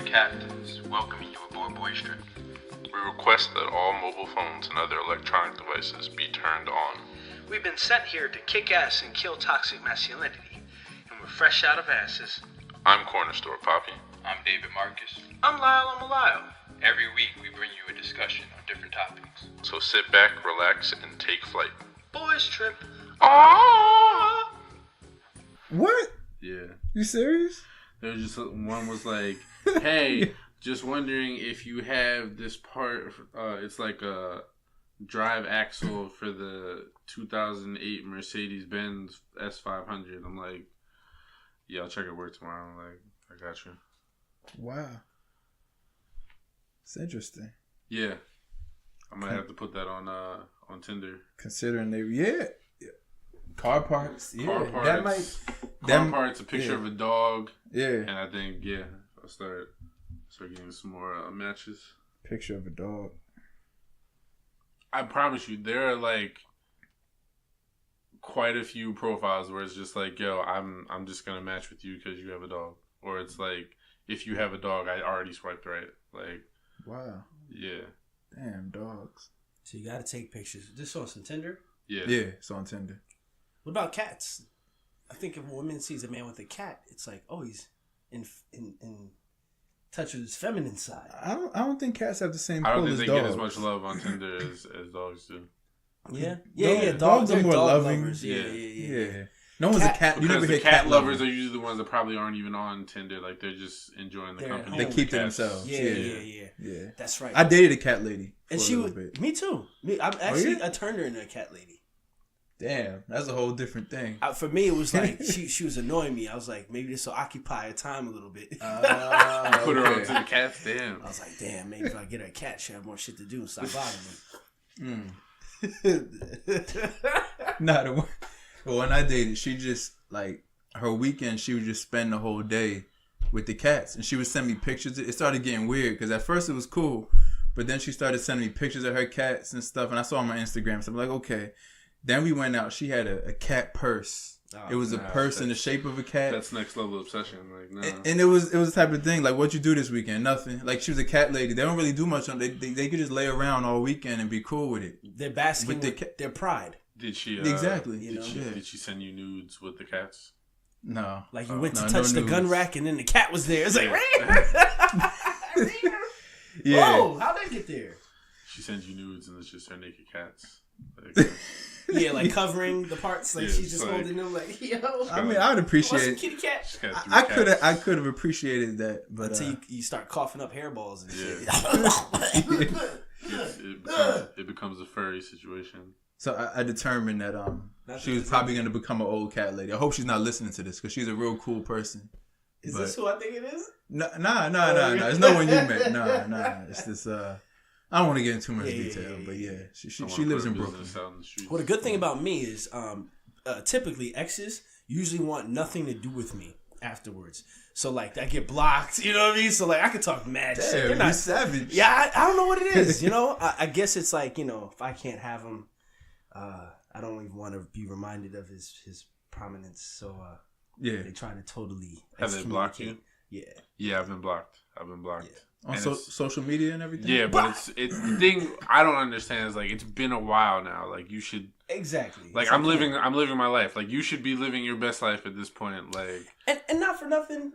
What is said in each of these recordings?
captains, welcoming you aboard Boystrip. We request that all mobile phones and other electronic devices be turned on. We've been sent here to kick ass and kill toxic masculinity, and we're fresh out of asses. I'm Corner Store Papi. I'm David Marcus. I'm Lyle. Every week we bring you a discussion on different topics. So sit back, relax, and take flight. Boys trip. Ah! What? Yeah. You serious? There was just one was like, hey, just wondering if you have this part. It's like a drive axle for the 2008 Mercedes-Benz S500. I'm like, yeah, I'll check it work tomorrow. I'm like, I got you. Wow. It's interesting. Yeah. I might have to put that on Tinder. Considering yeah. Car parts. Yeah. Car parts. A picture of a dog. Yeah. And I think, I'll start getting some more matches. Picture of a dog. I promise you, there are like quite a few profiles where it's just like, yo, I'm just gonna match with you because you have a dog, or it's like, if you have a dog, I already swiped right. Like, wow. Yeah. Damn dogs. So you got to take pictures. This on some Tinder? Yeah. Yeah, it's on Tinder. What about cats? I think if a woman sees a man with a cat, it's like, oh, he's in touch with his feminine side. I don't think cats have the same pull I don't think as they dogs. get as much love on Tinder as dogs do. Yeah. Dogs are more dog loving. lovers. Yeah. No one's a cat. You never hear cat lovers are usually the ones that probably aren't even on Tinder. Like, they're just enjoying the company. They keep to cats. themselves. Yeah. That's right. I dated a cat lady. And she was me too. I turned her into a cat lady. Damn, that's a whole different thing. For me, it was like she was annoying me. I was like, maybe this will occupy her time a little bit. Put her on to the cats. Damn. I was like, damn, maybe if I get her a cat, she'll have more shit to do and stop bothering me. When I dated, she just, like, her weekend, she would just spend the whole day with the cats. And she would send me pictures. It started getting weird because at first it was cool. But then she started sending me pictures of her cats and stuff. And I saw on my Instagram. So I'm like, okay. Then we went out. She had a cat purse. It was a purse in the shape of a cat. That's next level obsession. Like, no. And it was the type of thing, like, what you do this weekend? Nothing. Like, she was a cat lady. They don't really do much on they could just lay around all weekend and be cool with it. They're basking with their pride. Did she exactly? Did she send you nudes with the cats? No. Like, you went to touch the gun rack and then the cat was there. It's like, yeah. Whoa, how'd that get there? She sends you nudes and it's just her naked cats. Like, yeah, like covering the parts, like she's just holding them, like, yo. I mean, I would appreciate it. Kitty cat. I could have appreciated that, but until you start coughing up hairballs and shit. It becomes a furry situation. So I determined that she was probably going to become an old cat lady. I hope she's not listening to this because she's a real cool person. Is this who I think it is? Nah. It's no one you met. Nah. It's this. I don't want to get into too much detail, but she lives in Brooklyn. Well, the good thing about me is typically exes usually want nothing to do with me afterwards. So, like, I get blocked, you know what I mean? So, like, I could talk mad shit. They're not savage. Yeah, I don't know what it is, you know? I guess it's like, you know, if I can't have him, I don't even want to be reminded of his prominence. So, they try to totally have they blocked you? Yeah, I've been blocked. Yeah. On social media and everything? Yeah, but it's the thing I don't understand is, like, it's been a while now. Like, you should... Exactly. Like, I'm living my life. Like, you should be living your best life at this point. Like... And not for nothing,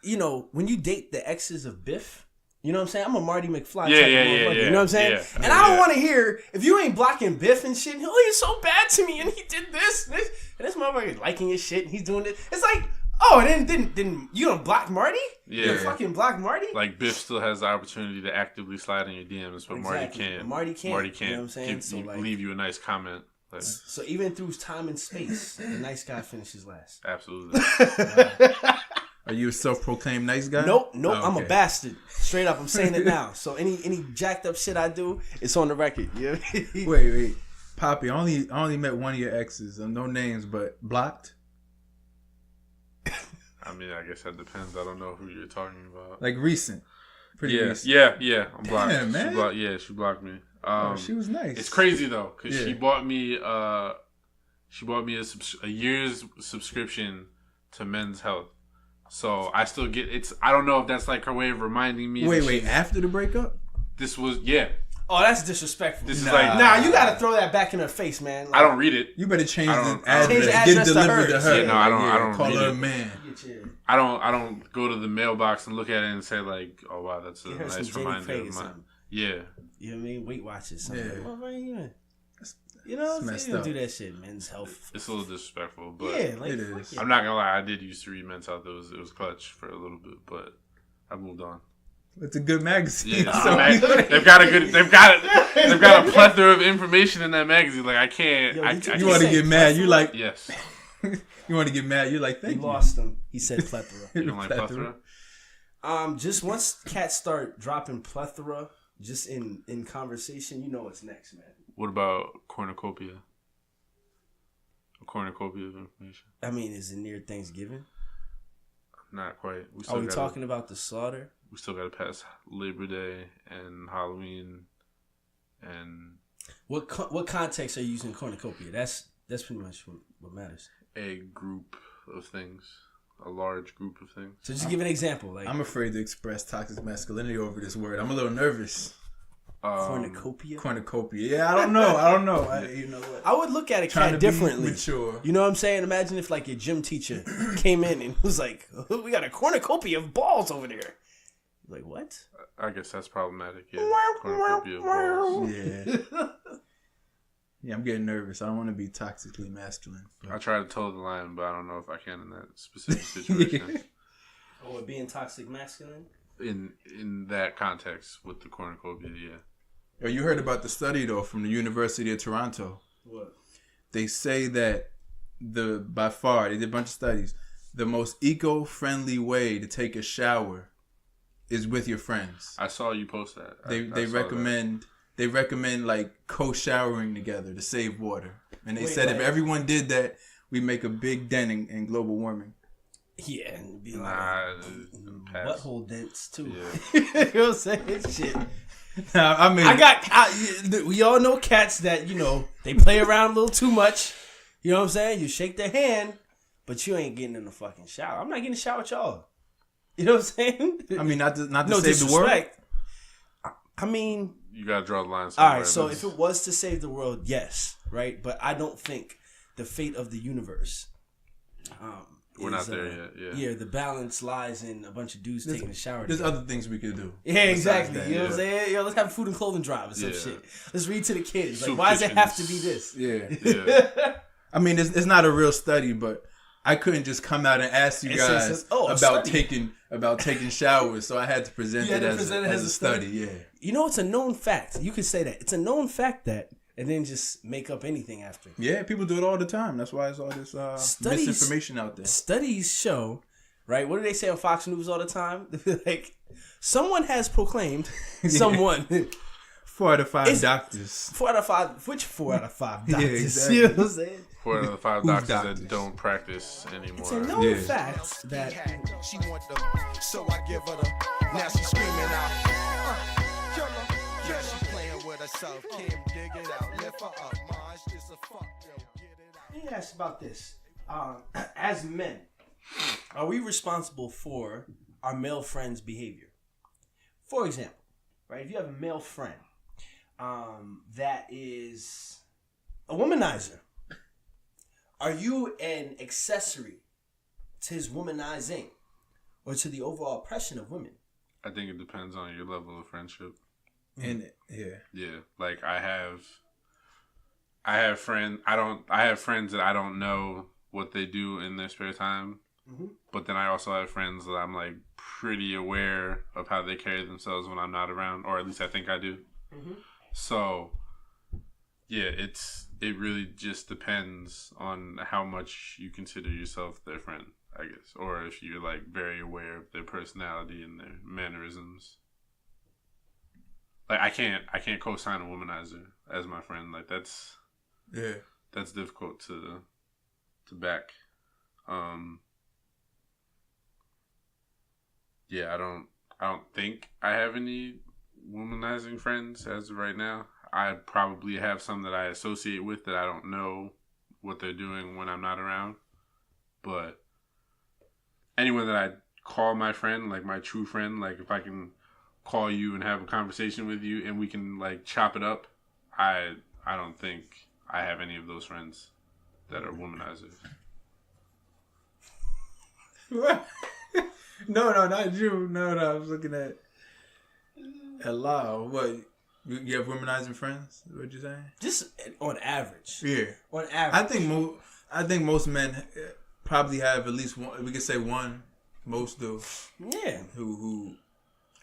you know, when you date the exes of Biff, you know what I'm saying? I'm a Marty McFly type of motherfucker. You know what I'm saying? Yeah. And I don't want to hear, if you ain't blocking Biff and shit, oh, he's so bad to me and he did this. And this motherfucker liking his shit and he's doing this. It's like... Oh, and then you don't block Marty? Yeah. You fucking block Marty? Like, Biff still has the opportunity to actively slide in your DMs, but Marty can't. Marty can't. You know what I'm saying? Leave you a nice comment. Like, so even through time and space, the nice guy finishes last. Absolutely. Are you a self-proclaimed nice guy? Nope. Oh, okay. I'm a bastard. Straight up, I'm saying it now. So any jacked up shit I do, it's on the record. Yeah. Wait. Papi, I only met one of your exes. No names, but blocked? I mean, I guess that depends. I don't know who you're talking about. Like recent. Pretty recent. Yeah. I'm blocked. Damn, man. She blocked me. She was nice. It's crazy though, because she bought me a year's subscription to Men's Health. So I still get it's. I don't know if that's like her way of reminding me. Wait, after the breakup? This was yeah. Oh, that's disrespectful. This is like you gotta throw that back in her face, man. I don't read it. You better change the address. Change the Get address it delivered to to her. her. Yeah, no, I don't Call read her it. a man. I don't go to the mailbox and look at it and say like, oh wow, that's a nice reminder of my. Yeah. You know what I mean? Weight Watchers. Something. Yeah. Like, what are you doing? You know, you don't do that shit. Men's Health. It's a little disrespectful, but yeah, like, it is. I'm not gonna lie. I did used to read Men's Health. It was clutch for a little bit, but I moved on. It's a good magazine. Yeah, they've got a plethora of information in that magazine. Like I can't. You want to get mad? You like yes. You want to get mad? You're like, thank you. Lost them. He said plethora. You don't like plethora? Just once cats start dropping plethora, just in conversation, you know what's next, man. What about cornucopia? A cornucopia of information. I mean, is it near Thanksgiving? Not quite. Are we talking about the slaughter? We still got to pass Labor Day and Halloween, and what context are you using cornucopia? That's pretty much what matters. A group of things, a large group of things. So just give an example. Like I'm afraid to express toxic masculinity over this word. I'm a little nervous. Cornucopia. Cornucopia. Yeah, I don't know. You know what? I would look at a cat differently. Mature. You know what I'm saying? Imagine if like your gym teacher came in and was like, oh, "We got a cornucopia of balls over there." Like what? I guess that's problematic. Yeah, cornucopia of balls. Yeah. Yeah, I'm getting nervous. I don't want to be toxically masculine. I try to toe the line, but I don't know if I can in that specific situation. Oh, being toxic masculine? In that context with the cornucopia, yeah. Oh, you heard about the study though from the University of Toronto? What? They say that by far they did a bunch of studies. The most eco-friendly way to take a shower is with your friends. I saw you post that. They recommend like co-showering together to save water. And they said if everyone did that, we make a big dent in global warming. Yeah, and it'd be butthole dents too. Yeah. You know what I'm saying? Shit. Now, I mean, we all know cats that, you know, they play around a little too much. You know what I'm saying? You shake their hand, but you ain't getting in the fucking shower. I'm not getting in the shower with y'all. You know what I'm saying? I mean, not to no save the world. I mean, you gotta draw the line somewhere. All right, so if it was to save the world, yes, right? But I don't think the fate of the universe. We're not there yet. Yeah. Yeah, the balance lies in a bunch of dudes taking a shower. There's other things we could do. Yeah, exactly. You know what I'm saying? Yo, let's have a food and clothing drive or some shit. Let's read to the kids. Like, Soup why does it have to kitchens. be this? Yeah. I mean, it's not a real study, but I couldn't just come out and ask you guys about taking showers, so I had to present it as a study. Yeah. You know, it's a known fact. You could say that. It's a known fact that, and then just make up anything after. Yeah, people do it all the time. That's why it's all this misinformation out there. Studies show, right? What do they say on Fox News all the time? Like, someone has proclaimed, someone. 4 out of 5 doctors. 4 out of 5. Which 4 out of 5 doctors? Yeah, exactly. You know what I'm saying? 4 out of 5 doctors that don't practice anymore. It's a known fact that she want them, so I give her the. Now she's screaming out. Yeah, she's playing with herself. Kim, dig it out, lift her up. Mine, just a fuck, yo, get it out. Let me ask about this. As men, are we responsible for our male friends' behavior? For example, right? If you have a male friend that is a womanizer, are you an accessory to his womanizing or to the overall oppression of women? I think it depends on your level of friendship. Yeah. Like I have friends that I don't know what they do in their spare time. Mm-hmm. But then I also have friends that I'm like pretty aware of how they carry themselves when I'm not around, or at least I think I do. Mm-hmm. So yeah, it really just depends on how much you consider yourself their friend, I guess, or if you're like very aware of their personality and their mannerisms. Like I can't co-sign a womanizer as my friend. Like that's difficult to back. Yeah, I don't think I have any womanizing friends as of right now. I probably have some that I associate with that I don't know what they're doing when I'm not around. But anyone that I call my friend, like my true friend, like if I can call you and have a conversation with you and we can like chop it up, I don't think I have any of those friends that are womanizers. No, not you. No, I was looking at Lyle. What? You have womanizing friends? What you saying? Just on average. Yeah. On average. I think most men probably have at least one. We could say one. Most do. Yeah. Who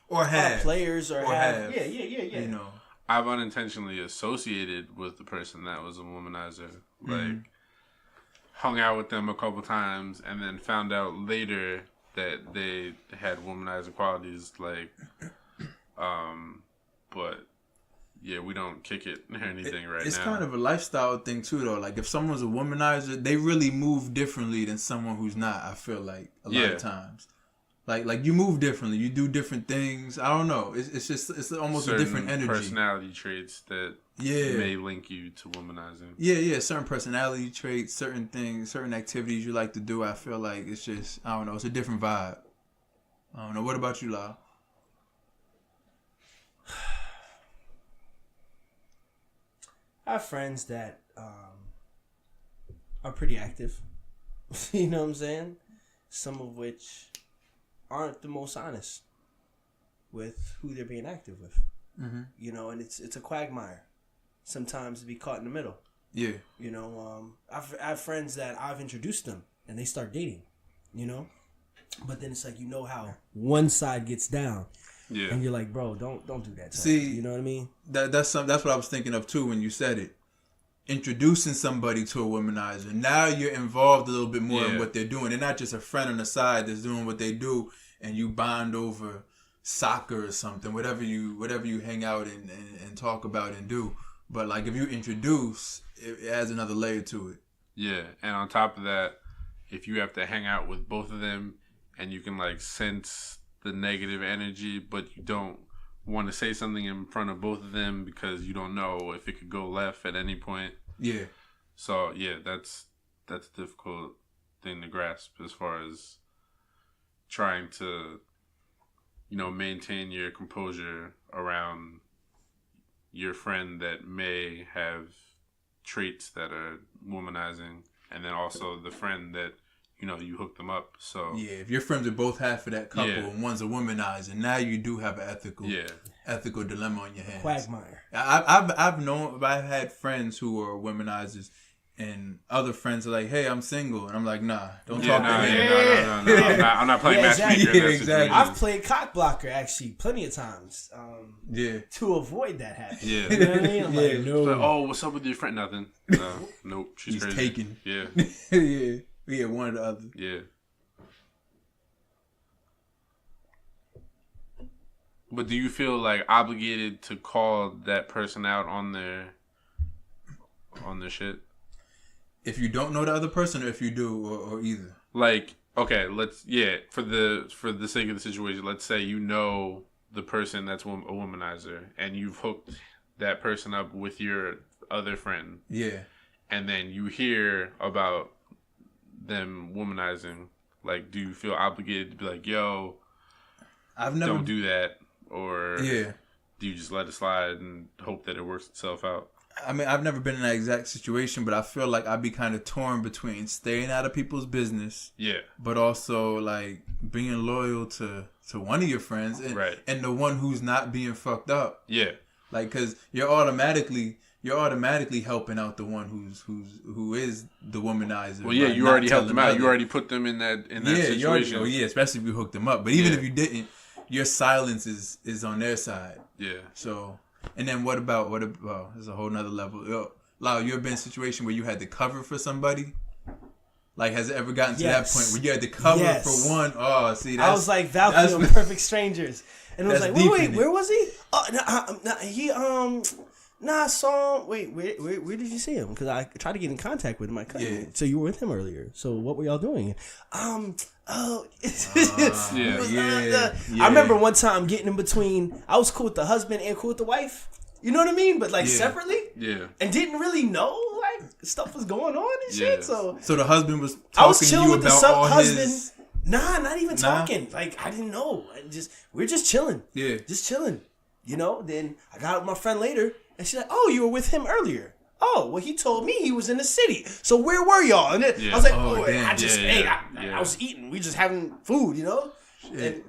or have players or have. Yeah. You know. I've unintentionally associated with the person that was a womanizer. Like, hung out with them a couple times and then found out later that they had womanizer qualities. Like, but yeah, we don't kick it or anything right now. It's kind of a lifestyle thing too, though. Like, if someone's a womanizer, they really move differently than someone who's not. I feel like a lot of times. Like you move differently, you do different things. I don't know. It's almost certain a different energy. Personality traits that may link you to womanizing. Yeah. Certain personality traits, certain things, certain activities you like to do. I feel like it's just, I don't know. It's a different vibe. I don't know. What about you, Lyle? I have friends that are pretty active. You know what I'm saying? Some of which aren't the most honest with who they're being active with. Mm-hmm. You know, and it's a quagmire sometimes to be caught in the middle. Yeah. You know, I have friends that I've introduced them and they start dating, you know? But then it's like, you know how one side gets down. Yeah. And you're like, bro, don't do that. See, you know what I mean? That's what I was thinking of too when you said it. Introducing somebody to a womanizer. Now you're involved a little bit more in what they're doing. They're not just a friend on the side that's doing what they do and you bond over soccer or something, whatever you hang out and talk about and do. But like if you introduce, it adds another layer to it. Yeah, and on top of that, if you have to hang out with both of them and you can like sense the negative energy, but you don't want to say something in front of both of them because you don't know if it could go left at any point. Yeah. So yeah, that's a difficult thing to grasp as far as trying to, you know, maintain your composure around your friend that may have traits that are womanizing, and then also the friend that, you know, you hook them up. So yeah, if your friends are both half of that couple and one's a womanizer, now you do have an ethical dilemma on your hands. Quagmire. I've had friends who are womanizers, and other friends are like, "Hey, I'm single," and I'm like, "Nah, don't talk to me." No. I'm not playing matchmaker. Yeah, exactly. I've played cock blocker actually plenty of times. To avoid that happening. Yeah, you know what I mean? I'm like, no. Like, oh, what's up with your friend? Nothing. No, nope. She's crazy. Taken. Yeah. Yeah, one or the other. Yeah. But do you feel like obligated to call that person out on their shit? If you don't know the other person, or if you do, or either. Like, okay, for the sake of the situation, let's say you know the person that's a womanizer, and you've hooked that person up with your other friend. Yeah. And then you hear about them womanizing. Like, do you feel obligated to be like, yo, don't do that? Or do you just let it slide and hope that it works itself out? I mean, I've never been in that exact situation, but I feel like I'd be kind of torn between staying out of people's business, but also like being loyal to one of your friends and the one who's not being fucked up. Yeah, like because you're automatically helping out the one who is the womanizer. Well, yeah, you already helped them out. You already put them in that situation. Especially if you hooked them up. But even if you didn't, your silence is on their side. Yeah. So, and then what about there's a whole nother level. Yo, Lyle, you ever been in a situation where you had to cover for somebody? Like, has it ever gotten to that point where you had to cover for one? Oh, see, I was like Valkyrie on Perfect Strangers, and it was like, wait, where was he? Oh, I saw him. Wait, where did you see him? Because I tried to get in contact with him. I couldn't. Yeah. So you were with him earlier. So what were y'all doing? I remember one time getting in between. I was cool with the husband and cool with the wife. You know what I mean? But like separately. Yeah. And didn't really know like stuff was going on and shit. So the husband was talking to you about all his Nah, not even talking. Like, I didn't know. We're just chilling. Yeah. Just chilling. You know, then I got with my friend later, and she's like, oh, you were with him earlier. Oh, well, he told me he was in the city. So where were y'all? And then I was like, I was eating. We just having food, you know? And,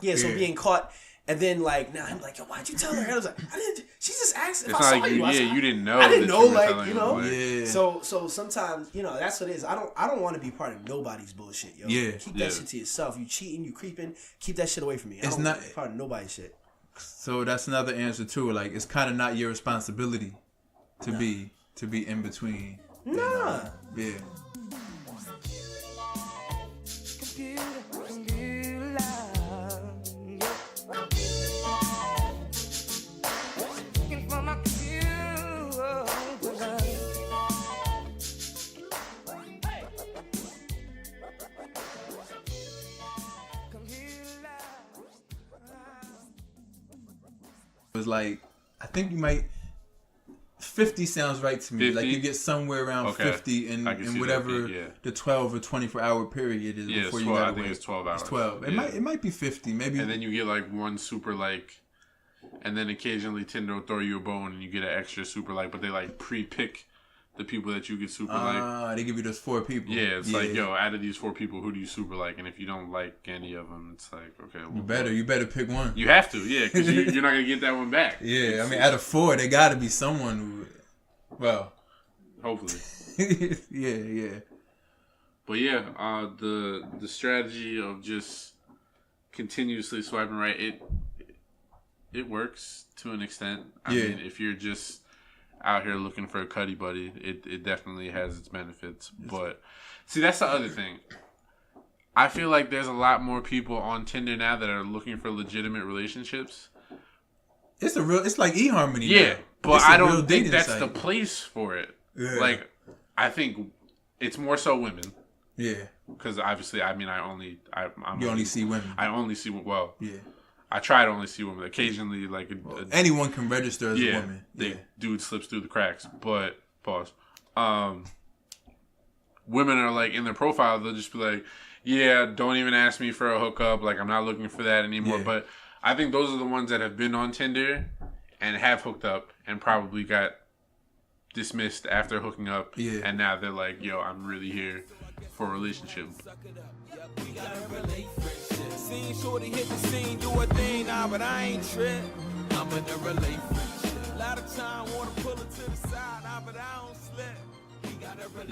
so being caught. And then, like, now I'm like, yo, why'd you tell her? And I was like, I didn't. She just asked if I saw you. You didn't know. I didn't know, like, you know. Yeah. So sometimes, you know, that's what it is. I don't want to be part of nobody's bullshit, yo. Yeah. Keep that shit to yourself. You cheating, you creeping. Keep that shit away from me. I don't want to be part of nobody's shit. So that's another answer too. Like, it's kind of not your responsibility to be in between. Nah. Yeah. It was like, I think you might. 50 sounds right to me. 50? Like, you get somewhere around 50 in whatever the 12 or 24 hour period is before you got away. I think it's 12 hours. It's 12. It might be 50, maybe. And then you get like one super like, and then occasionally Tinder will throw you a bone and you get an extra super like, but they like pre-pick the people that you get super like. They give you those 4 people. Yeah, it's like, yo, out of these 4 people, who do you super like? And if you don't like any of them, it's like, okay. Well, you better pick one. You have to, yeah, because you're not going to get that one back. Yeah, I mean, out of 4, there got to be someone who, well. Hopefully. Yeah. But yeah, the strategy of just continuously swiping right, it works to an extent. I mean, if you're just out here looking for a cuddy buddy, it definitely has its benefits. But see, that's the other thing. I feel like there's a lot more people on Tinder now that are looking for legitimate relationships. It's like eHarmony. Yeah, now. but I don't think that's the place for it. Yeah. Like, I think it's more so women. Yeah. Because obviously, I mean, you only see women. I only see, well, yeah. I try to only see women. Occasionally, like anyone can register as a woman. Dude slips through the cracks. But pause. Women are like in their profile, they'll just be like, "Yeah, don't even ask me for a hookup. Like, I'm not looking for that anymore." Yeah. But I think those are the ones that have been on Tinder and have hooked up and probably got dismissed after hooking up. Yeah. And now they're like, "Yo, I'm really here for a relationship." Seen shorty hit the scene, do a thing now, but I ain't trip. I'm in a relationship. A lot of time wanna pull it to the side now, but I don't slip.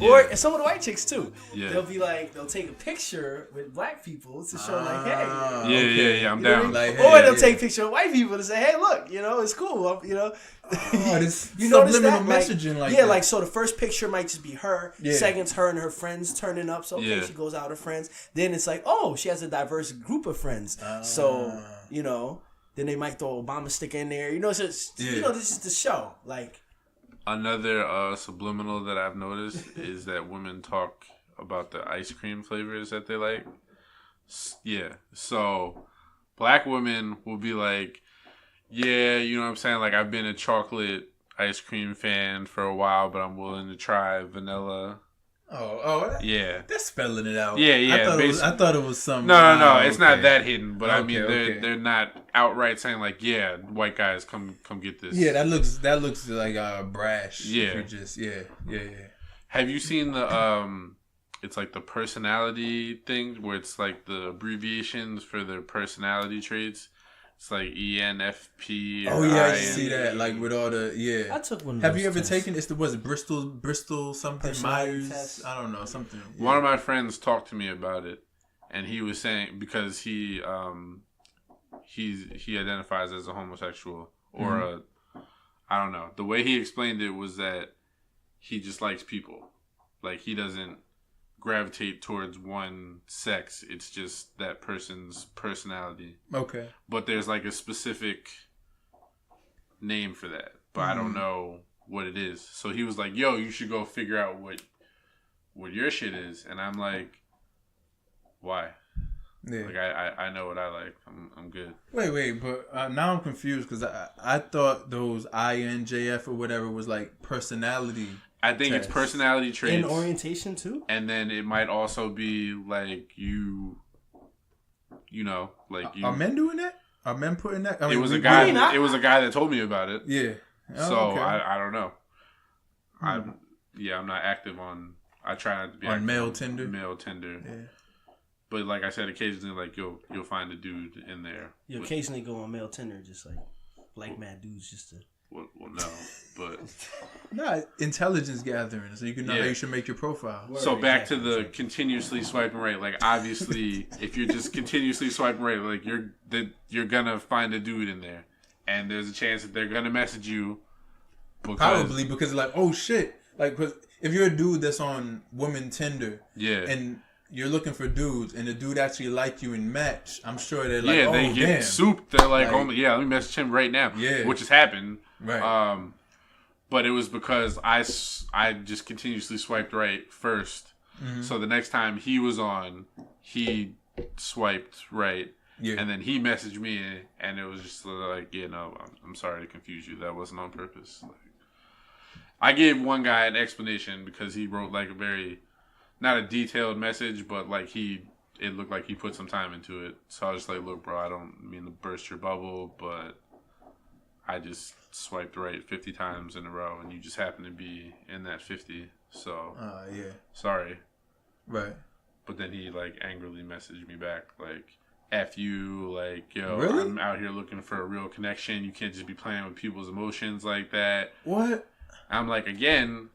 Or some of the white chicks too. Yeah. They'll be like, they'll take a picture with black people to show like, hey. Yeah, I'm down. Like, hey, or they'll take a picture of white people to say, hey, look, you know, it's cool, you know. Oh, this you subliminal messaging like yeah, that. like, so the first picture might just be her. Yeah. Second's her and her friends turning up. So, okay, she goes out with her friends. Then it's like, oh, she has a diverse group of friends. So, you know, then they might throw Obama sticker in there. You know, it's just, you know, this is the show. Like, another subliminal that I've noticed is that women talk about the ice cream flavors that they like. Yeah. So black women will be like, yeah, you know what I'm saying? Like, I've been a chocolate ice cream fan for a while, but I'm willing to try vanilla. Yeah. They're spelling it out. Yeah. I thought it was some. No. It's not that hidden, but I mean, they're not outright saying like, yeah, white guys, come get this. Yeah, that looks like brash. Yeah. Yeah. Have you seen the it's like the personality thing where it's like the abbreviations for their personality traits? It's like ENFP. Oh yeah, I see that. Like with all the I took one. Of Have those you ever tests. taken? Was it Bristol something Myers? Test. I don't know something. Yeah. One of my friends talked to me about it, and he was saying because he identifies as a homosexual or I don't know. The way he explained it was that he just likes people. Like, he doesn't gravitate towards one sex. It's just that person's personality. Okay. But there's like a specific name for that. But I don't know what it is. So he was like, yo, you should go figure out what your shit is. And I'm like, why? Yeah. Like, I know what I like. I'm good. Wait, but now I'm confused because I thought those INJF or whatever was like personality. I think it's personality traits. In orientation too? And then it might also be like you know, like you. Are men doing that? Are men putting that? I mean, it was a guy. It was a guy that told me about it. Yeah. So I don't know. I'm not active on. I try not to be on male Tinder. Male Tinder. Yeah. But like I said, occasionally, like you'll find a dude in there. You occasionally go on male Tinder, just like mad dudes, just to. Well, no, but no, intelligence gathering, so you can know how you should make your profile. So back to the continuously swiping right. Like obviously, if you're just continuously swiping right, like you're gonna find a dude in there, and there's a chance that they're gonna message you. Probably because like, oh shit, like cause if you're a dude that's on woman Tinder, and you're looking for dudes, and the dude actually like you and match, I'm sure they're like, they get souped. They're like, oh yeah, let me message him right now. Yeah, which has happened. Right. But it was because I just continuously swiped right first. Mm-hmm. So the next time he was on, he swiped right. Yeah. And then he messaged me, and it was just like, I'm sorry to confuse you. That wasn't on purpose. Like, I gave one guy an explanation because he wrote like a very, not a detailed message, but like it looked like he put some time into it. So I was just like, look, bro, I don't mean to burst your bubble, but I just swiped right 50 times in a row, and you just happen to be in that 50. So, sorry. Right. But then he like angrily messaged me back like, F you, like, yo, really? I'm out here looking for a real connection. You can't just be playing with people's emotions like that. What? I'm like, again,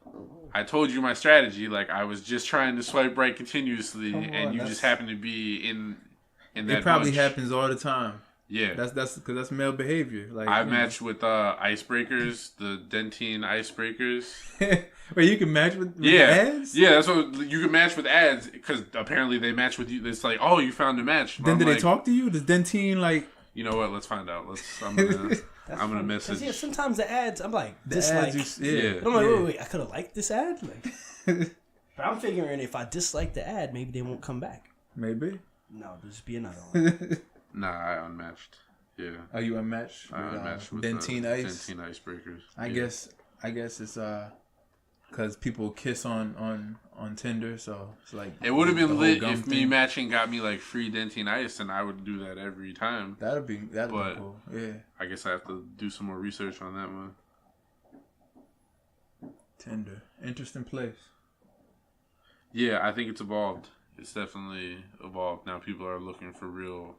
I told you my strategy. Like, I was just trying to swipe right continuously, and you just happen to be in that. It probably bunch. happens all the time. Yeah, that's because that's male behavior. Like I matched with icebreakers, the Dentine icebreakers. Wait, you can match with ads? Yeah, that's what you can match with ads because apparently they match with you. It's like, oh, you found a match. Then do they talk to you? Does Dentine like? You know what? Let's find out. I'm gonna message. Yeah, sometimes the ads, I'm like, dislike. I'm like, wait, I could have liked this ad. Like, but I'm figuring if I dislike the ad, maybe they won't come back. Maybe. No, there'll just be another one. Nah, I unmatched. Yeah. Are you unmatched? I unmatched with Dentine Ice. Dentine icebreakers. I guess it's because people kiss on Tinder, so it's like it would have been lit if me matching got me like free Dentine Ice, and I would do that every time. That'd be cool. Yeah. I guess I have to do some more research on that one. Tinder, interesting place. Yeah, I think it's evolved. It's definitely evolved. Now people are looking for real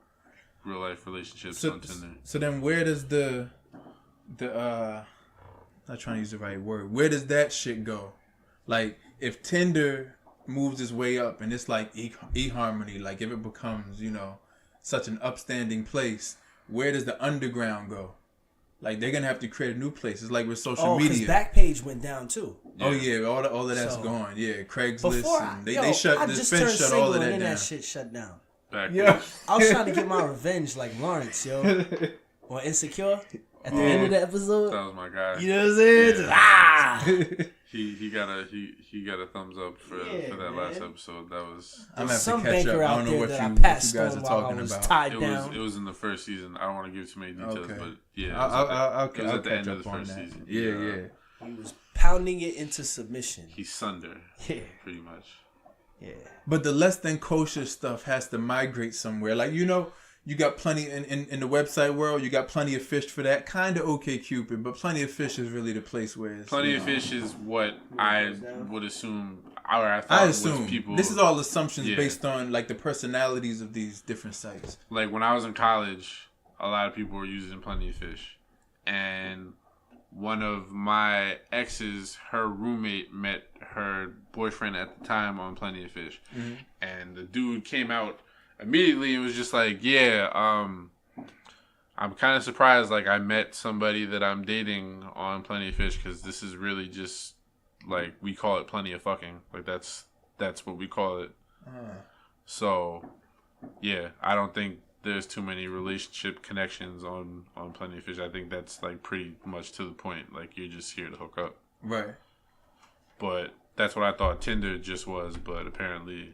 life relationships on Tinder. So then where does the not trying to use the right word. Where does that shit go? Like if Tinder moves its way up and it's like eHarmony, like if it becomes, such an upstanding place, where does the underground go? Like they're gonna have to create a new place. It's like with social media. Backpage went down too. Yeah. Oh yeah, all of that's gone. Yeah, Craigslist. They shut all of that down. That shit shut down. Yeah. I was trying to get my revenge like Lawrence, on Insecure at the end of the episode. That was my guy. You know what I'm saying? Yeah. He got a thumbs up for that last episode. That was. I'm gonna have to catch up. I don't know what you guys are talking about. It was in the first season. I don't want to give too many details, but yeah, I'll it was at the end of the first season. Yeah. He was pounding it into submission. He's Sunder. Yeah. Pretty much. Yeah. But the less than kosher stuff has to migrate somewhere. Like, you got plenty in the website world, you got Plenty of Fish for that. Kind of OkCupid, but Plenty of Fish is really the place where it's... Plenty of Fish is what I would assume, or I thought was people... This is all assumptions based on, like, the personalities of these different sites. Like, when I was in college, a lot of people were using Plenty of Fish. And one of my exes, her roommate met her boyfriend at the time on Plenty of Fish. Mm-hmm. And the dude came out immediately and was just like, I'm kind of surprised, like, I met somebody that I'm dating on Plenty of Fish, because this is really just, like, we call it plenty of fucking. Like, that's what we call it. So, yeah, I don't think there's too many relationship connections on Plenty of Fish. I think that's, like, pretty much to the point. Like, you're just here to hook up. Right. But that's what I thought Tinder just was, but apparently...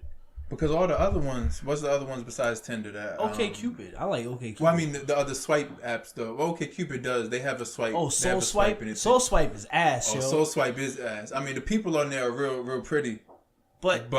Because all the other ones, what's the other ones besides Tinder? That OkCupid. I like OkCupid. Well, I mean, the other swipe apps, though. OkCupid does. They have a swipe. Oh, Soul Swipe? Soul Swipe is ass, yo. Soul Swipe is ass. I mean, the people on there are real pretty. But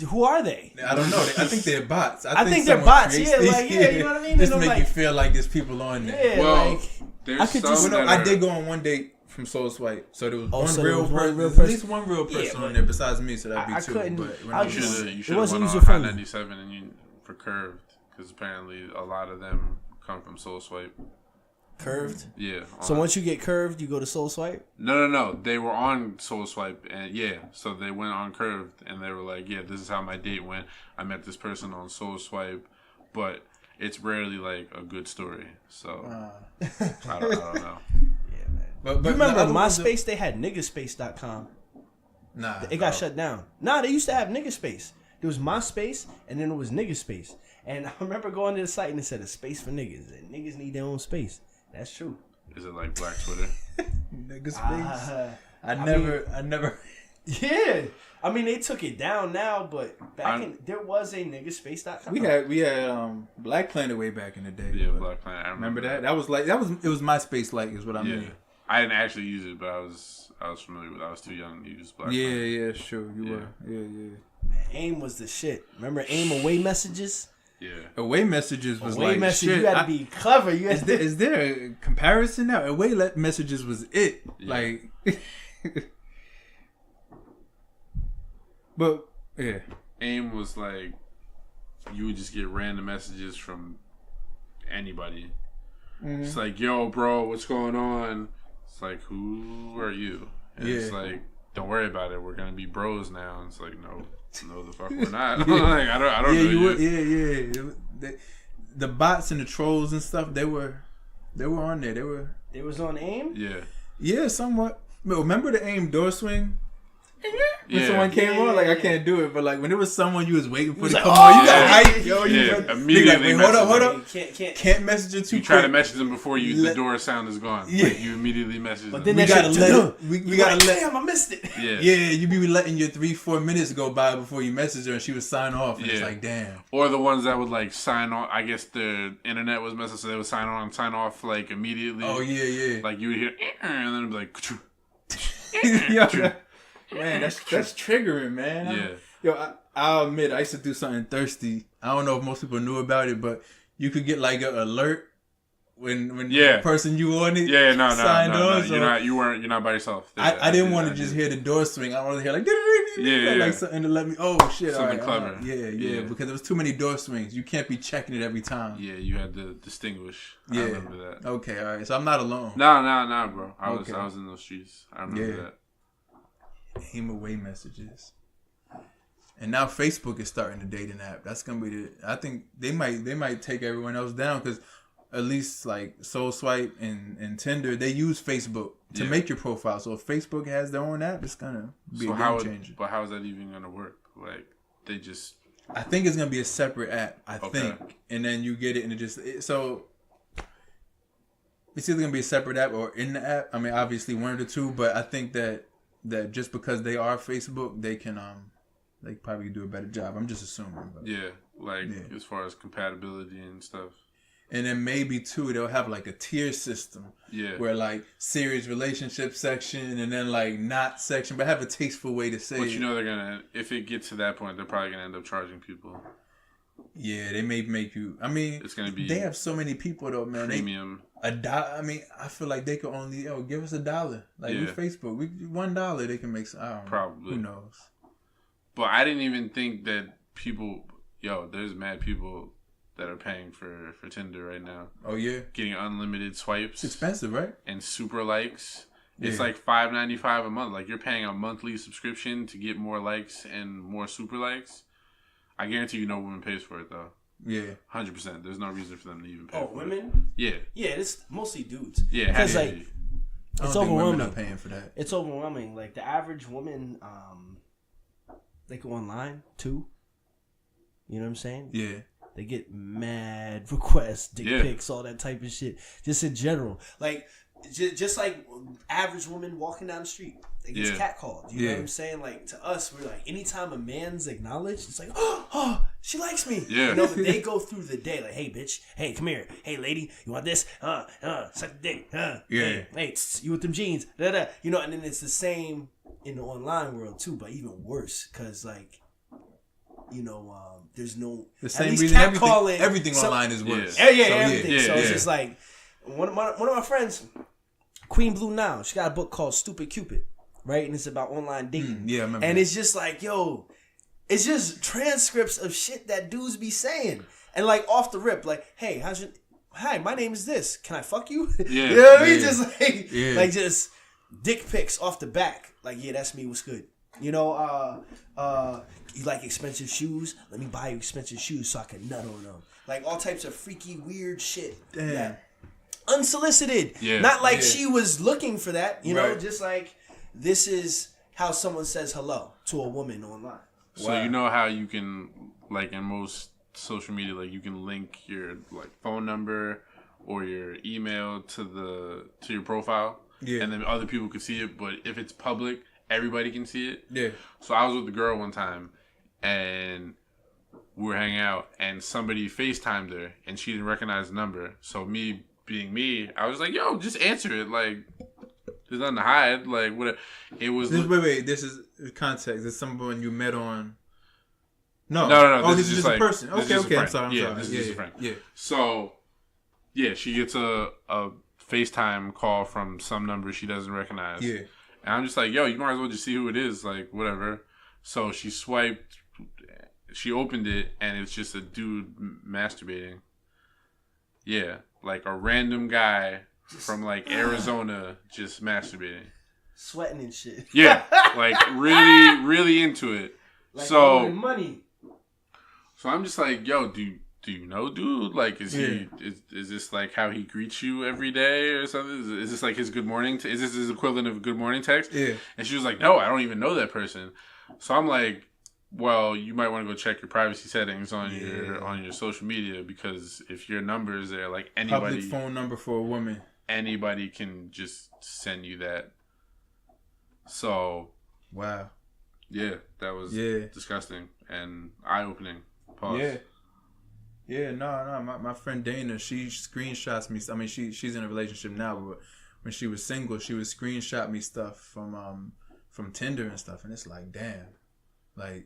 Who are they? I don't know. I think they're bots. I think they're bots. Yeah, like you know what I mean. Just make you feel like there's people on there. Yeah, Well, like there's I could some just. that I are- did go on one date from Soul Swipe, so there was So one there real was one person. real At person. least one real person Yeah, on but there besides me, so that'd be I two. couldn't- But when I I was You was- should It have wasn't went on user High friendly. 97 and you for Curved, because apparently a lot of them come from Soul Swipe. Curved. Yeah. So on- once you get curved, you go to Soul Swipe. No. They were on Soul Swipe, and so they went on Curved, and they were like, this is how my date went. I met this person on Soul Swipe, but it's rarely like a good story. So I don't know. Yeah, man. but You remember the other ones MySpace? They had niggaspace.com. Nah, It got shut down. Nah, they used to have niggaspace. There was MySpace, and then it was niggaspace. And I remember going to the site and it said a space for niggas, and niggas need their own space. That's true. Is it like Black Twitter? nigga space. I never. Yeah. I mean, they took it down now, but there was a niggaspace.com. We had Blackplanet way back in the day. Yeah, but Blackplanet. I remember that? It was MySpace like is what I mean. I didn't actually use it, but I was familiar with it. I was too young to use Blackplanet. Yeah, sure. You were. Yeah. Man, AIM was the shit. Remember AIM away messages? Yeah. Away messages was Away like message, shit. you had to be clever. You had Is there a comparison now? Away messages was it. Yeah. Like but yeah. AIM was like you would just get random messages from anybody. It's like, yo, bro, what's going on? It's like, who are you? And it's like, don't worry about it. We're gonna be bros now. And it's like, no, the fuck we're not. Like, I don't know you. The bots and the trolls and stuff, they were on there. They was on AIM? Yeah, somewhat. Remember the AIM door swing? When Yeah. someone came on, like I can't do it, but like when it was someone you was waiting for to like, come oh, on, you got yeah. hype, yo. Yeah, immediately Like, wait, hold message up. You Can't message it too You quick. try to message them before the door sound is gone. Yeah. Like, you immediately message But them. then We that gotta shit, let it. We gotta let. damn, I missed it. Yeah. Yeah, you be letting your 3-4 minutes go by before you message her, and she would sign off, and it's Yeah. like, damn. Or the ones that would like sign on. I guess the internet was messing, so they would sign on and sign off like immediately. Oh yeah. Like you would hear, and then it'd be like, Yo, man, that's triggering, man. yeah. I'll admit, I used to do something thirsty. I don't know if most people knew about it, but you could get like an alert when the person you wanted signed on. So You're not by yourself. I didn't want to just hear the door swing. I wanted to hear like something to let me. Oh shit! Something all right, clever. Yeah, because there was too many door swings. You can't be checking it every time. Yeah, you had to distinguish. Yeah. I remember that. Okay, all right. So I'm not alone. Nah, bro. I Okay. was in those streets. I remember that. Aim away messages. And now Facebook is starting the dating app. That's gonna be I think they might take everyone else down because at least like Soul Swipe and Tinder, they use Facebook to make your profile. So if Facebook has their own app, it's gonna be a game changer. But how is that even gonna work? Like they just. I think it's gonna be a separate app. I think, and then you get it, and so it's either gonna be a separate app or in the app. I mean, obviously one of the two, but I think that just because they are Facebook, they can they probably do a better job. I'm just assuming. But. As far as compatibility and stuff. And then maybe too, they'll have like a tier system. Yeah. Where like serious relationship section and then like not section, but have a tasteful way to say But it. you know they're gonna, if it gets to that point, they're probably gonna end up charging people. Yeah, they may make you. I mean, it's gonna be. They have so many people though, man. Premium. I mean, I feel like they could only give us $1. Like with Facebook, $1 they can make. I don't know. Probably. Who knows? But I didn't even think that people. There's mad people that are paying for Tinder right now. Oh yeah, getting unlimited swipes. It's expensive, right? And super likes. It's like $5.95 a month. Like you're paying a monthly subscription to get more likes and more super likes. I guarantee you no woman pays for it though. Yeah, 100%. There's no reason for them to even pay. Oh, for women? It. Yeah, it's mostly dudes. Yeah, because like it's overwhelming. Not paying for that. It's overwhelming. Like the average woman, they go online too. You know what I'm saying? Yeah. They get mad requests, dick pics, all that type of shit. Just in general, like just like average women walking down the street, they get catcalled. You know what I'm saying? Like to us, we're like, anytime a man's acknowledged, it's like, oh, she likes me. Yeah. You know, but they go through the day like, hey, bitch, hey, come here, hey, lady, you want this? Suck the dick, hey, you with them jeans, you know, and then it's the same in the online world too, but even worse, cause like there's no the same at least reason everything so, online is worse. Everything. So it's just like one of my friends, Queen Blue Now. She got a book called Stupid Cupid, right? And it's about online dating. Yeah, I remember. And it's just like, yo, it's just transcripts of shit that dudes be saying, and like off the rip, like, hey, hi, my name is this. Can I fuck you? Yeah, you know what I mean? Just like just dick pics off the back. Like, yeah, that's me. What's good? You like expensive shoes? Let me buy you expensive shoes so I can nut on them. Like all types of freaky, weird shit. Damn. Yeah. Unsolicited. Yeah. Not like she was looking for that. You know, Right. just like this is how someone says hello to a woman online. So you know how you can, like in most social media, like you can link your like phone number or your email to your profile, and then other people can see it. But if it's public, everybody can see it. Yeah. So I was with the girl one time, and we were hanging out, and somebody FaceTimed her, and she didn't recognize the number. So me being me, I was like, "Yo, just answer it. Like, there's nothing to hide. Like, what? It was." Wait. This is context. It's someone you met on. No. No. This is just a person. Okay. I'm sorry. This is just a friend. Yeah. So, yeah, she gets a FaceTime call from some number she doesn't recognize. Yeah. And I'm just like, yo, you might as well just see who it is. Like, whatever. So she swiped. She opened it, and it's just a dude masturbating. Yeah. Like a random guy from, like, Arizona just masturbating. Sweating and shit. Yeah. Like, really, really into it. Like so money. So I'm just like, yo, do you know, dude? Like, is this like how he greets you every day or something? Is this like his good morning? Is this his equivalent of a good morning text? Yeah. And she was like, no, I don't even know that person. So I'm like, well, you might want to go check your privacy settings on your social media, because if your number is there, like anybody, public phone number for a woman, anybody can just send you that. So, wow. Yeah, that was disgusting and eye-opening. Pause. Yeah, no. My friend Dana, she screenshots me. I mean, she's in a relationship now, but when she was single, she would screenshot me stuff from Tinder and stuff, and it's like, damn, like.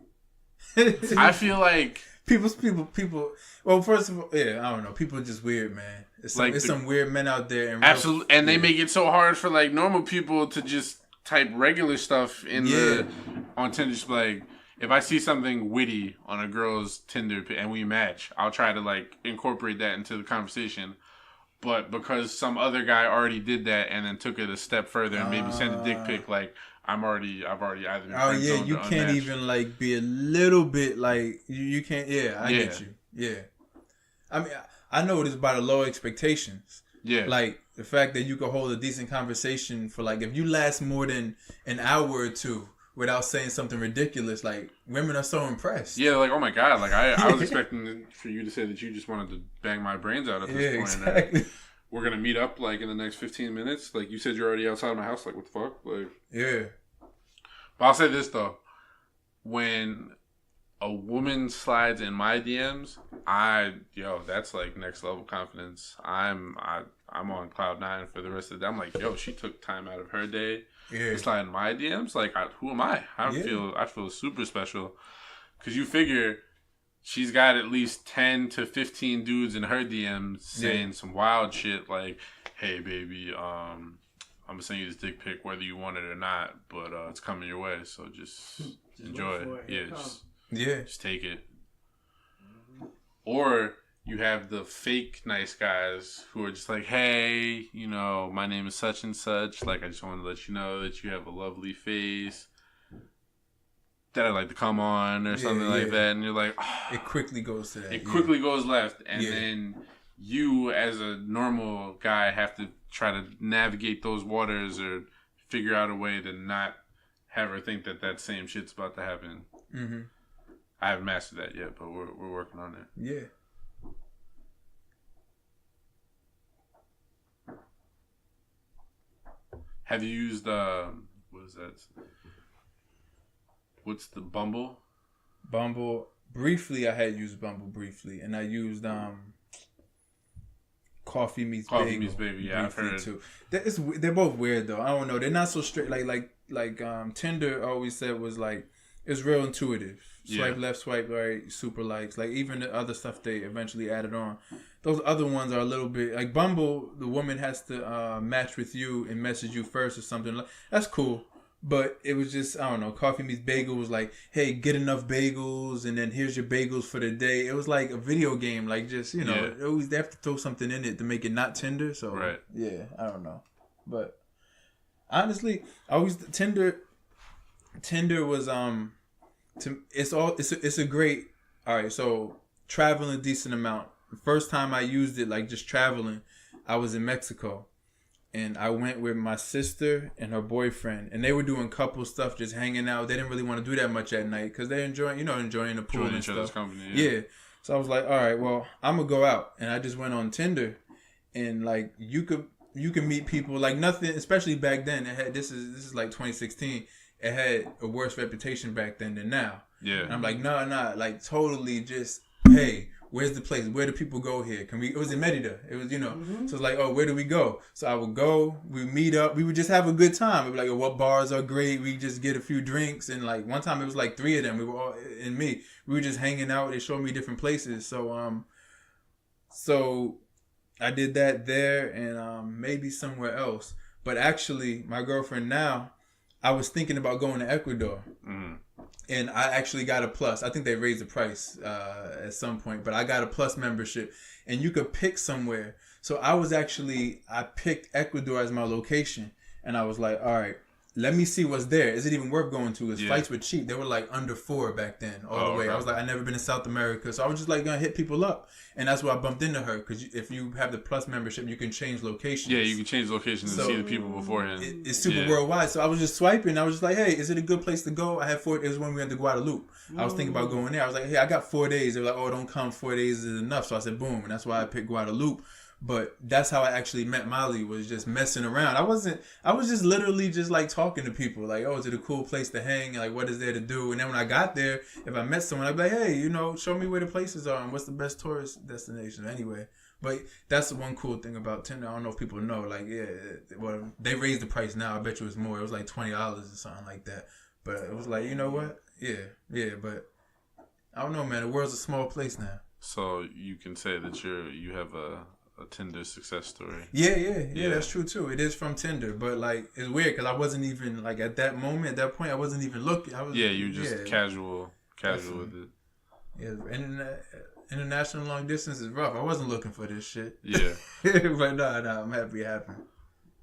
I feel like people. Well, first of all, I don't know. People are just weird, man. It's some weird men out there. Absolutely, and they make it so hard for like normal people to just type regular stuff on Tinder. Just like, if I see something witty on a girl's Tinder and we match, I'll try to like incorporate that into the conversation. But because some other guy already did that and then took it a step further and maybe sent a dick pic, like I've already either been friend-zoned you or can't unmatched. even like be a little bit like you can't. I get you. Yeah, I mean I know it is about the low expectations. Yeah, like the fact that you can hold a decent conversation for like if you last more than an hour or two without saying something ridiculous, like women are so impressed. Yeah, like, oh my god, like I was expecting for you to say that you just wanted to bang my brains out at this point. Exactly. We're gonna meet up like in the next 15 minutes. Like you said, you're already outside my house. Like what the fuck? Like yeah. But I'll say this though, when a woman slides in my DMs, that's like next level confidence. I'm on cloud 9 for the rest of the day. I'm like, yo, she took time out of her day to slide in my DMs. Like, who am I? I feel super special, because you figure she's got at least 10 to 15 dudes in her DMs saying some wild shit like, hey baby, I'm gonna send you this dick pic whether you want it or not, but it's coming your way, so just enjoy it. Just take it. Or you have the fake nice guys who are just like, hey, my name is such and such, like I just want to let you know that you have a lovely face that I'd like to come on or something like that, and you're like, oh. It quickly goes to that. It quickly goes left, and then you as a normal guy have to try to navigate those waters or figure out a way to not have her think that same shit's about to happen. Mm-hmm. I haven't mastered that yet, but we're working on it. Yeah. Have you used what is that? What's the Bumble? Bumble. Briefly, I had used Bumble briefly, and I used Coffee Meets Bagel. Yeah, I've heard too. They're both weird though. I don't know. They're not so straight. Like Tinder always said was like, It's real intuitive. Swipe Yeah. left, swipe right, super likes. Like even the other stuff they eventually added on. Those other ones are a little bit like Bumble. The woman has to match with you and message you first or something. Like that's cool. But it was just, I don't know, Coffee Meets Bagel was like, hey, get enough bagels, and then here's your bagels for the day. It was like a video game, like just, you know, they have to throw something in it to make it not Tinder. So, right. Yeah, I don't know. But honestly, Tinder was, it's a great, all right, so traveling a decent amount. The first time I used it, like just traveling, I was in Mexico. And I went with my sister and her boyfriend, and they were doing couple stuff, just hanging out. They didn't really want to do that much at night because they're enjoying the pool and each other's stuff. company. Yeah. So I was like, all right, well, I'm gonna go out, and I just went on Tinder, and like you can meet people like nothing, especially back then. It had this is like 2016. It had a worse reputation back then than now. Yeah. And I'm like, nah, like totally just hey. Where's the place? Where do people go here? It was in Merida. It was, So it's like, oh, where do we go? So I would go, we meet up, we would just have a good time. We'd be like, oh, what bars are great? We just get a few drinks. And like one time it was like 3 of them. We were all, and me. We were just hanging out. They showed me different places. So I did that there and maybe somewhere else. But actually, my girlfriend now, I was thinking about going to Ecuador. Mm-hmm. And I actually got a plus. I think they raised the price at some point, but I got a plus membership, and you could pick somewhere. So I picked Ecuador as my location, and I was like, all right, let me see what's there. Is it even worth going to? Because flights were cheap. They were like under $4 back then, all the way. Okay. I was like, I never been to South America, so I was just like gonna hit people up, and that's where I bumped into her. Because if you have the plus membership, you can change locations. Yeah, you can change locations and see the people beforehand. It's super worldwide. So I was just swiping. I was just like, hey, is it a good place to go? I had 4. It was when we went to Guadeloupe. I was thinking about going there. I was like, hey, I got 4 days. They were like, oh, don't come. 4 days is enough. So I said, boom, and that's why I picked Guadeloupe. But that's how I actually met Molly, was just messing around. I was just literally just like talking to people like, oh, is it a cool place to hang? Like, what is there to do? And then when I got there, if I met someone, I'd be like, hey, show me where the places are and what's the best tourist destination anyway. But that's the one cool thing about Tinder. I don't know if people know, like, well, they raised the price now. I bet you it's more. It was like $20 or something like that. But it was like, you know what? Yeah, but I don't know, man. The world's a small place now. So you can say that you have a Tinder success story. Yeah, that's true too. It is from Tinder, but like it's weird because I wasn't even like at that point I wasn't even looking. You were just casual with it. Yeah, international long distance is rough. I wasn't looking for this shit. Yeah, but no, I'm happy it happened.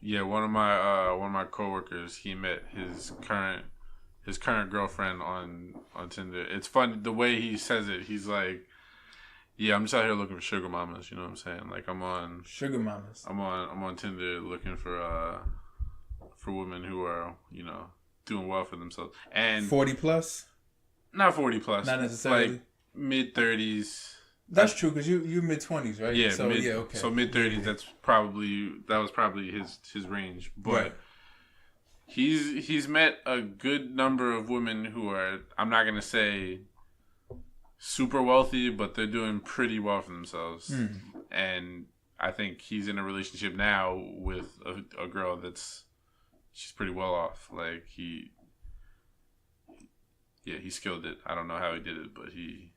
Yeah, one of my coworkers, he met his current girlfriend on Tinder. It's fun the way he says it. He's like, yeah, I'm just out here looking for sugar mamas. You know what I'm saying? Like I'm on sugar mamas. I'm on Tinder looking for women who are doing well for themselves and 40 plus. Not 40 plus. Not necessarily. Like mid 30s. That's true because you mid 20s, right? Yeah. So okay. So mid 30s. That was probably his range, but. Right. He's met a good number of women who are, I'm not gonna say super wealthy, but they're doing pretty well for themselves. And I think he's in a relationship now with a girl she's pretty well off. Like he skilled it. I don't know how he did it, but he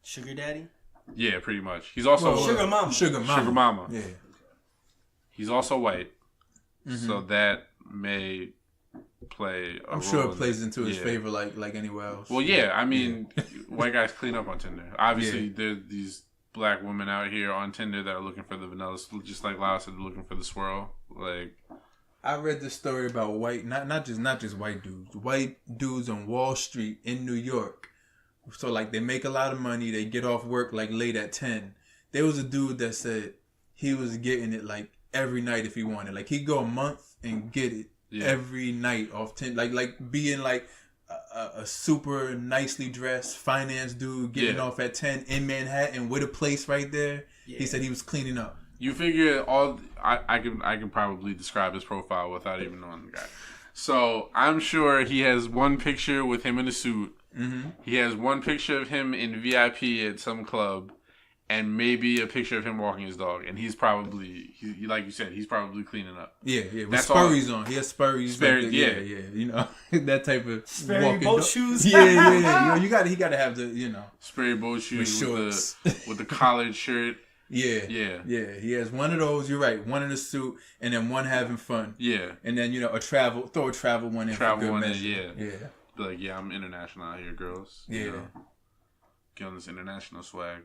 sugar daddy. Yeah, pretty much. He's also sugar mama. Yeah. He's also white, so that may play a role. I'm sure it plays into his favor like anywhere else. Well, yeah, I mean, white guys clean up on Tinder. Obviously, there's these black women out here on Tinder that are looking for the vanilla, just like Lyle said, looking for the swirl. Like, I read this story about not just white dudes on Wall Street in New York. So like they make a lot of money, they get off work like late at 10. There was a dude that said he was getting it like every night if he wanted. Like he'd go a month and get it every night off 10. Like being like a super nicely dressed finance dude getting off at 10 in Manhattan with a place right there. Yeah. He said he was cleaning up. You figure I can probably describe his profile without even knowing the guy. So I'm sure he has one picture with him in a suit. Mm-hmm. He has one picture of him in VIP at some club, and maybe a picture of him walking his dog, and he's probably, like you said, he's probably cleaning up. Yeah. With Sperry's on. He has Sperry's. Yeah. You know, that type of Sperry boat shoes. Yeah. You know, he got to have the, you know, Sperry boat shoes shorts. with the collared shirt. Yeah. He has one of those. You're right. One in a suit, and then one having fun. Yeah. And then, you know, throw a travel one in. Travel one in. Yeah. Be like, yeah, I'm international out here, girls. Yeah. You know, get on this international swag.